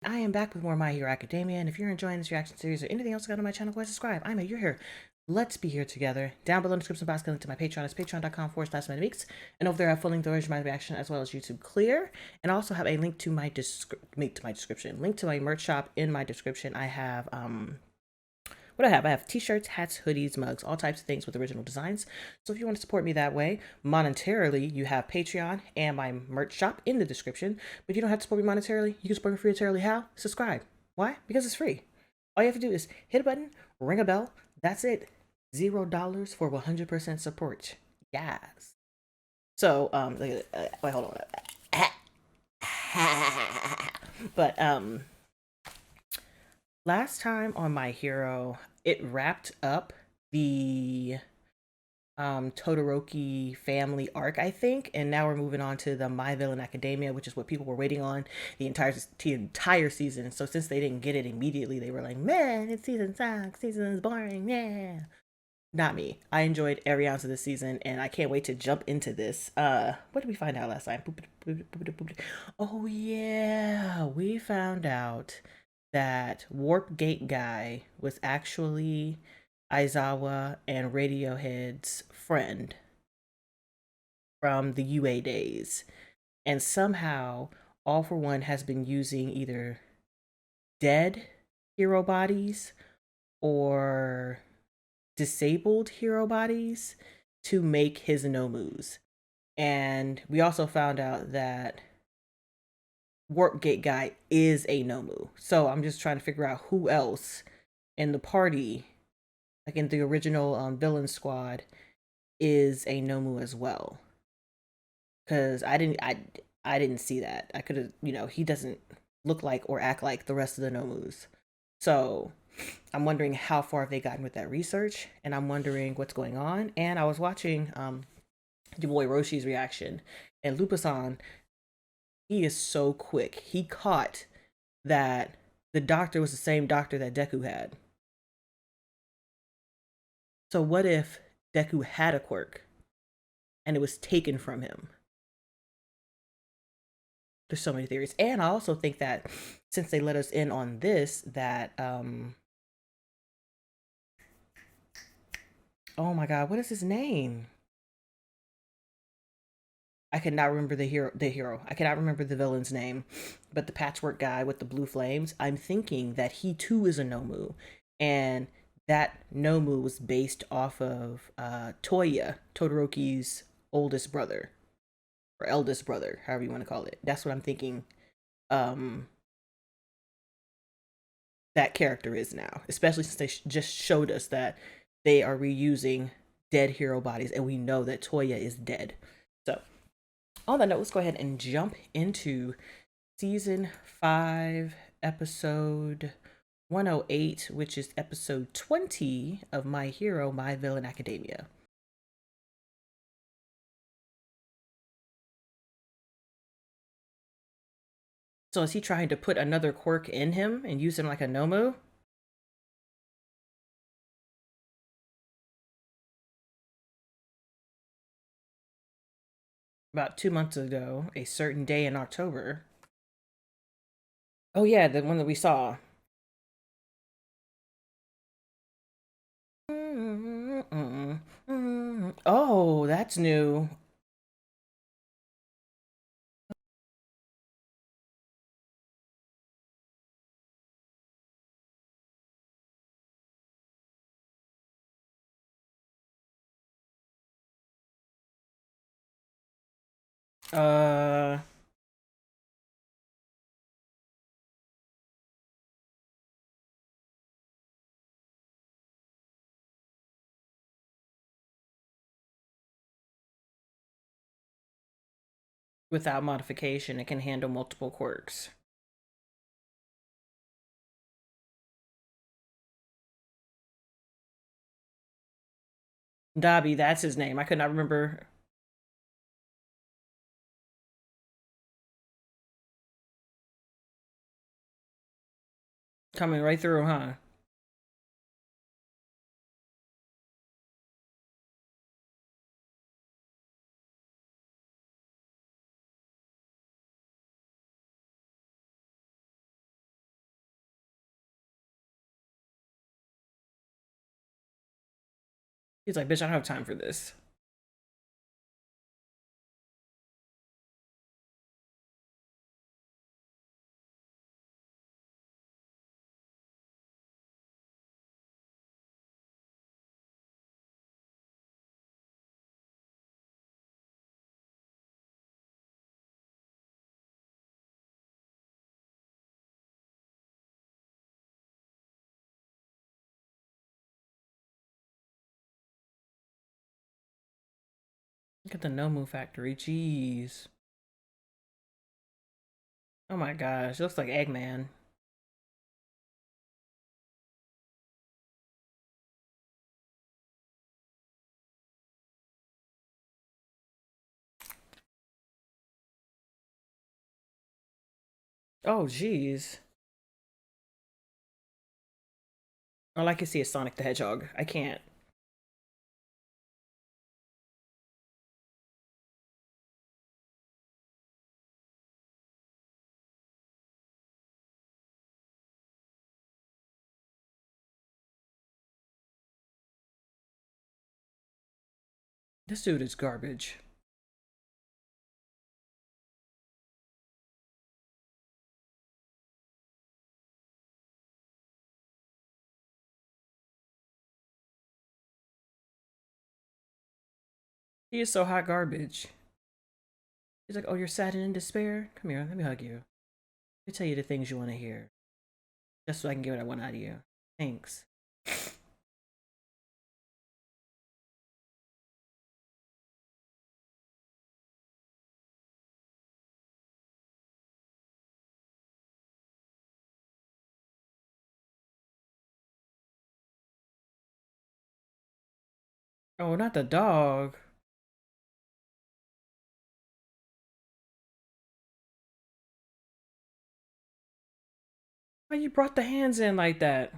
I am back with more My Hero Academia, and if you're enjoying this reaction series or anything else, go to my channel, go ahead and subscribe. I'm a You're here. Let's be here together. Down below in the description box, link to my Patreon. It's patreon.com/ManicMeeks. And over there, I have full length version of my reaction as well as YouTube Clear. And I also have a link to my description. Link to my merch shop in my description. I have what I have t-shirts, hats, hoodies, mugs, all types of things with original designs. So if you want to support me that way, monetarily, you have Patreon and my merch shop in the description. But you don't have to support me monetarily. You can support me free-monetarily. How? Subscribe. Why? Because it's free. All you have to do is hit a button, ring a bell. That's it. $0 for 100% support. Yes. So, wait, hold on. But, last time on My Hero, it wrapped up the Todoroki family arc, I think, and now we're moving on to the My Villain Academia, which is what people were waiting on the entire season. So since they didn't get it immediately, they were like, "Man, it's season sucks. Season is boring." Yeah, not me. I enjoyed every ounce of the season, and I can't wait to jump into this. What did we find out last time? Oh yeah, we found out that Warp Gate guy was actually Aizawa and Radiohead's friend from the UA days. And somehow, All For One has been using either dead hero bodies or disabled hero bodies to make his Nomus. And we also found out that Warp Gate guy is a Nomu. So I'm just trying to figure out who else in the party, like in the original villain squad, is a Nomu as well. Because I didn't see that. I could have, he doesn't look like or act like the rest of the Nomus. So I'm wondering how far have they gotten with that research, and I'm wondering what's going on. And I was watching your boy Roshi's reaction, and Lupasan, he is so quick. He caught that the doctor was the same doctor that Deku had. So what if Deku had a quirk and it was taken from him? There's so many theories. And I also think that since they let us in on this, that oh my god, what is his name? I cannot remember the hero. I cannot remember the villain's name, but the patchwork guy with the blue flames, I'm thinking that he too is a Nomu. And that Nomu was based off of Toya, Todoroki's oldest brother or eldest brother, however you want to call it. That's what I'm thinking um that character is now, especially since they just showed us that they are reusing dead hero bodies, and we know that Toya is dead. So, on that note, let's go ahead and jump into season 5, episode 108, which is episode 20 of My Hero, My Villain Academia. So, is he trying to put another quirk in him and use him like a Nomu? About 2 months ago, a certain day in October. Oh, yeah, the one that we saw. Oh, that's new. Uh, without modification, it can handle multiple quirks. Dobby, that's his name. I could not remember. Coming right through, huh? He's like, bitch, I don't have time for this. Look at the Nomu factory. Jeez. Oh my gosh. It looks like Eggman. Oh, jeez. All I can see is Sonic the Hedgehog. I can't. This dude is garbage. He is so hot garbage. He's like, oh, you're sad and in despair? Come here, let me hug you. Let me tell you the things you want to hear. Just so I can get what I want out of you. Thanks. Oh, not the dog. Why you brought the hands in like that?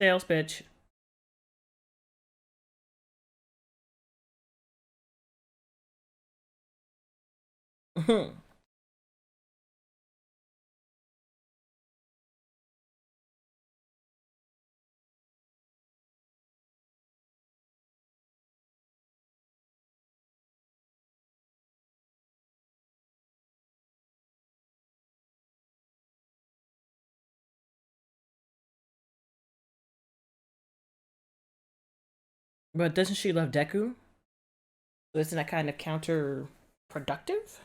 Sales pitch. But doesn't she love Deku? So isn't that kind of counterproductive?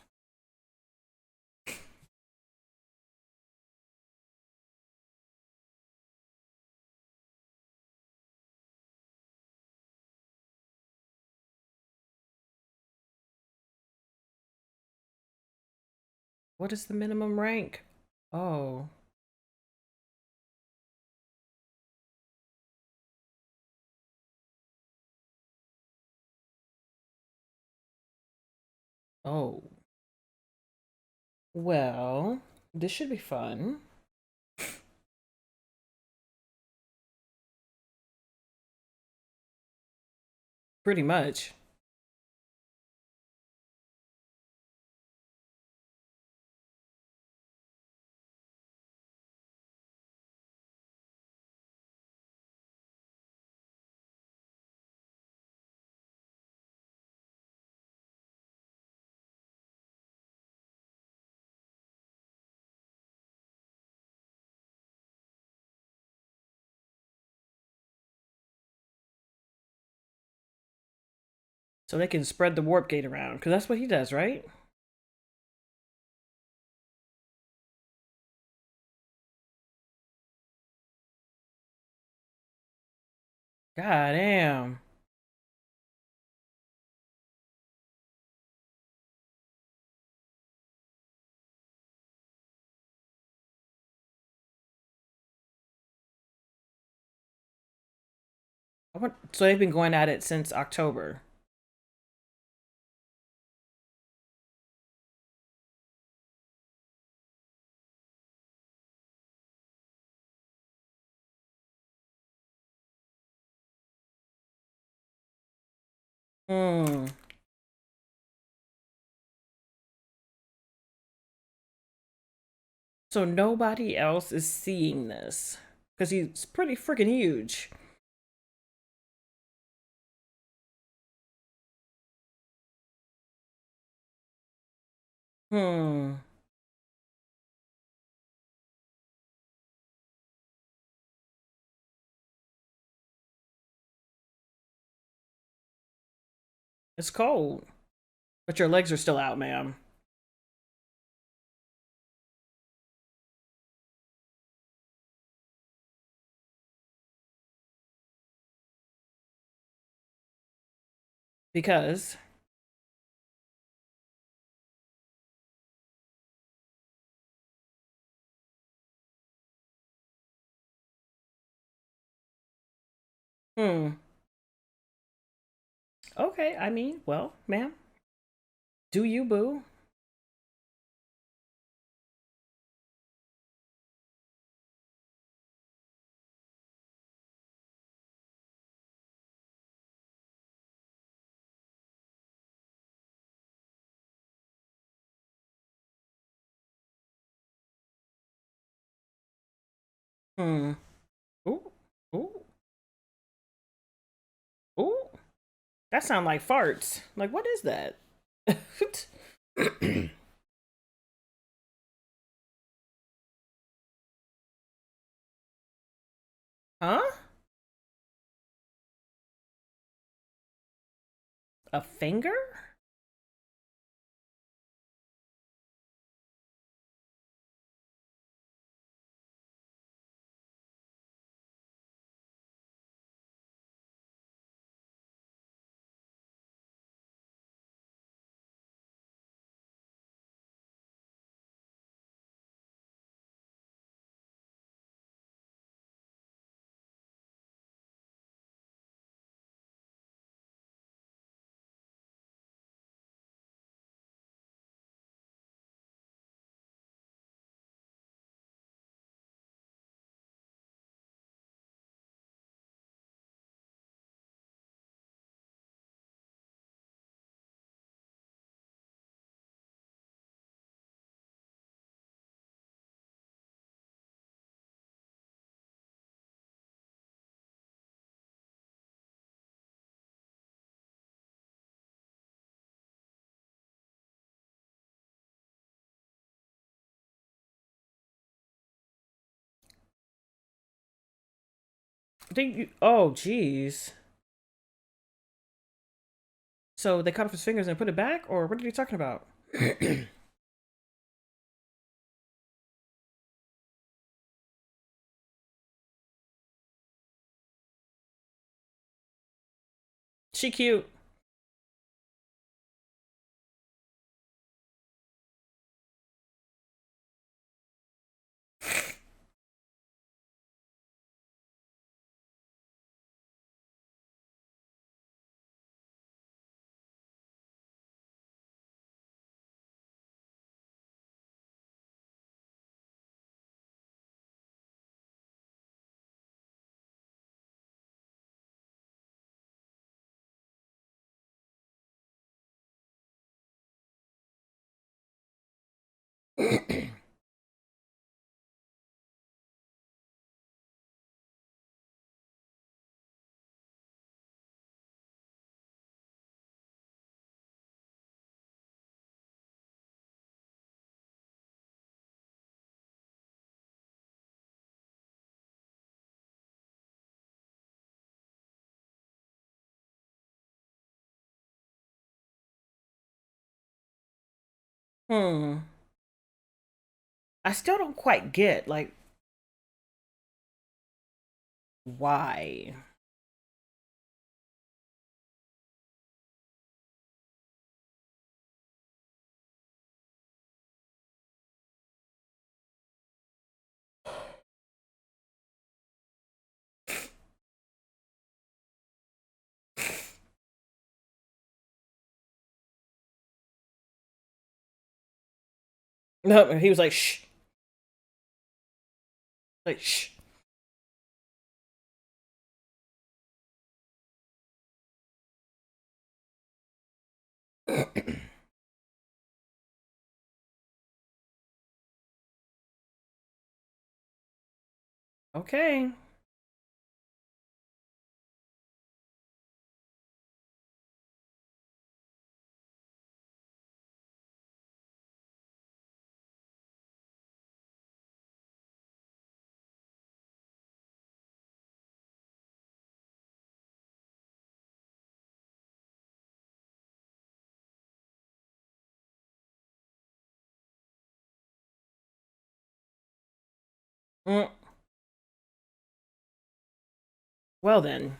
What is the minimum rank? Oh. Oh. Well, this should be fun. Pretty much. So they can spread the warp gate around, because that's what he does, right? God damn. So they've been going at it since October. Hmm. So nobody else is seeing this because he's pretty freaking huge. Hmm. It's cold, but your legs are still out, ma'am. Because, hmm. Okay, I mean, well, ma'am, do you, boo? Hmm. Ooh. Ooh. Ooh. That sound like farts. Like, what is that? Huh? A finger? Oh, jeez. So they cut off his fingers and put it back, or what are you talking about? She cute. Hmm. I still don't quite get, like, why. No, he was like, shh. Like, shh. Okay. Mm. Well then.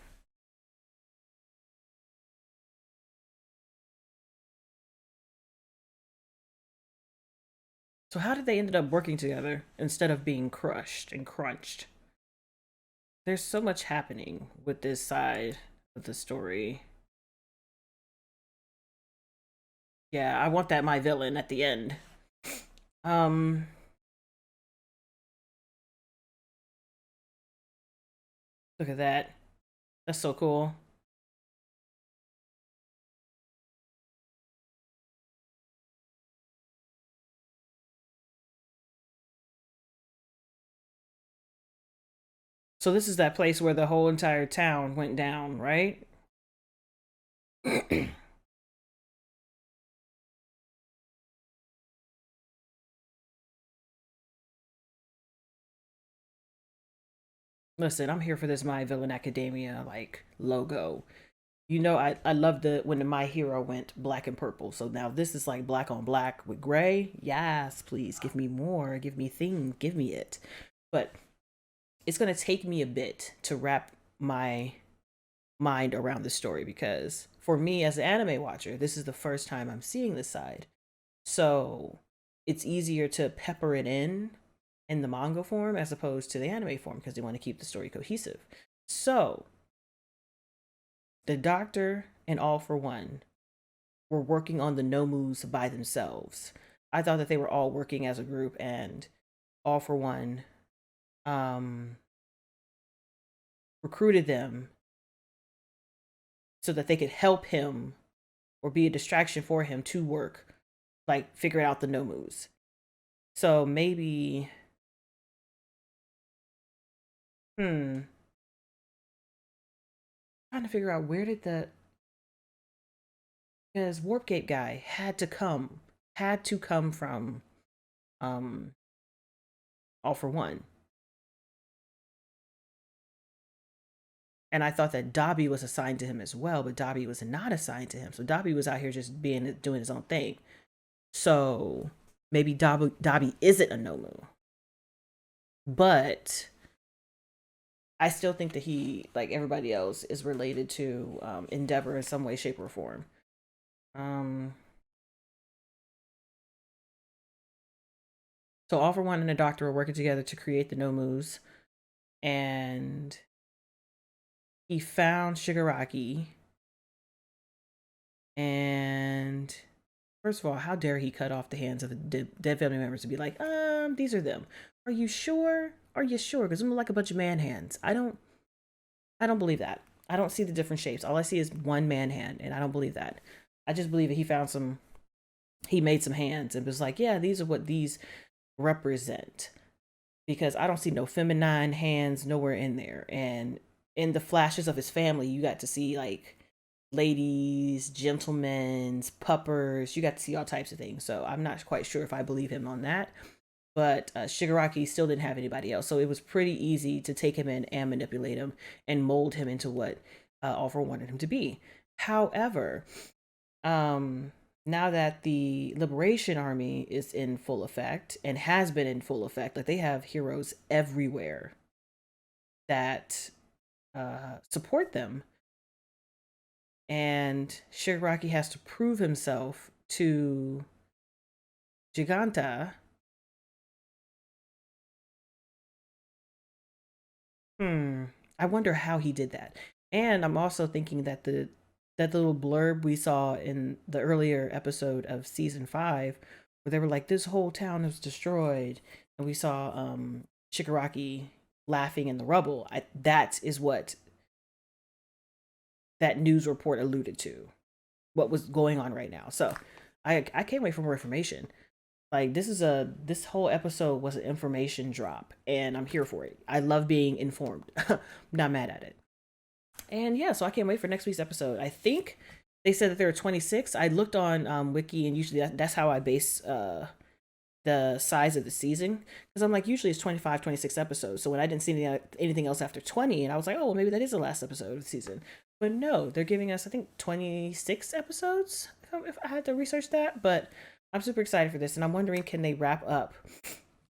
So how did they ended up working together instead of being crushed and crunched? There's so much happening with this side of the story. Yeah, I want that my villain at the end. Um, Look at that. That's so cool. So this is that place where the whole entire town went down, right? Listen, I'm here for this My Villain Academia like logo. You know, I love the when the My Hero went black and purple. So now this is like black on black with gray. Yes, please give me more. Give me things. Give me it. But it's gonna take me a bit to wrap my mind around the story because for me as an anime watcher, this is the first time I'm seeing this side. So it's easier to pepper it in the manga form as opposed to the anime form because they want to keep the story cohesive. So the doctor and All for One were working on the Nomus by themselves. I thought that they were all working as a group and All for One um, recruited them so that they could help him or be a distraction for him to work, like figure out the Nomus. So maybe, hmm, trying to figure out where did the because Warpgate guy had to come from um All for One. And I thought that Dobby was assigned to him as well, but Dobby was not assigned to him. So Dobby was out here just doing his own thing. So maybe Dobby isn't a Nomu, but I still think that he, like everybody else, is related to Endeavor in some way, shape, or form. Um, so All for One and the Doctor are working together to create the Nomus, and he found Shigaraki. And first of all, how dare he cut off the hands of the dead family members to be like, these are them. Are you sure? Are you sure? Because them look like a bunch of man hands. I don't believe that. I don't see the different shapes. All I see is one man hand, and I don't believe that. I just believe that he made some hands and was like, yeah, these are what these represent. Because I don't see no feminine hands nowhere in there. And in the flashes of his family, you got to see like ladies, gentlemen, puppers. You got to see all types of things. So I'm not quite sure if I believe him on that. But Shigaraki still didn't have anybody else. So it was pretty easy to take him in and manipulate him and mold him into what All For wanted him to be. However, now that the Liberation Army is in full effect and has been in full effect, like they have heroes everywhere that support them, and Shigaraki has to prove himself to Giganta. I wonder how he did that. And I'm also thinking that the little blurb we saw in the earlier episode of season 5, where they were like, this whole town was destroyed, and we saw Shigaraki laughing in the rubble. That is what that news report alluded to, what was going on right now. So I can't wait for more information. Like, this whole episode was an information drop, and I'm here for it. I love being informed. I'm not mad at it. And yeah, so I can't wait for next week's episode. I think they said that there are 26. I looked on Wiki, and usually that's how I base the size of the season, because I'm like, usually it's 25, 26 episodes. So when I didn't see anything else after 20, and I was like, oh, well, maybe that is the last episode of the season. But no, they're giving us, I think, 26 episodes, if I had to research that. But I'm super excited for this, and I'm wondering, can they wrap up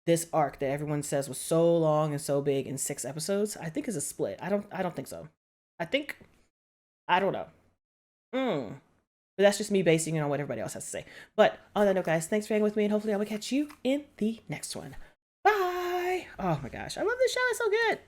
this arc that everyone says was so long and so big in 6 episodes? I think is a split. I don't think so. I don't know. But that's just me basing it on what everybody else has to say. But on that note, guys, thanks for hanging with me, and hopefully I will catch you in the next one. Bye. Oh my gosh, I love this show. It's so good.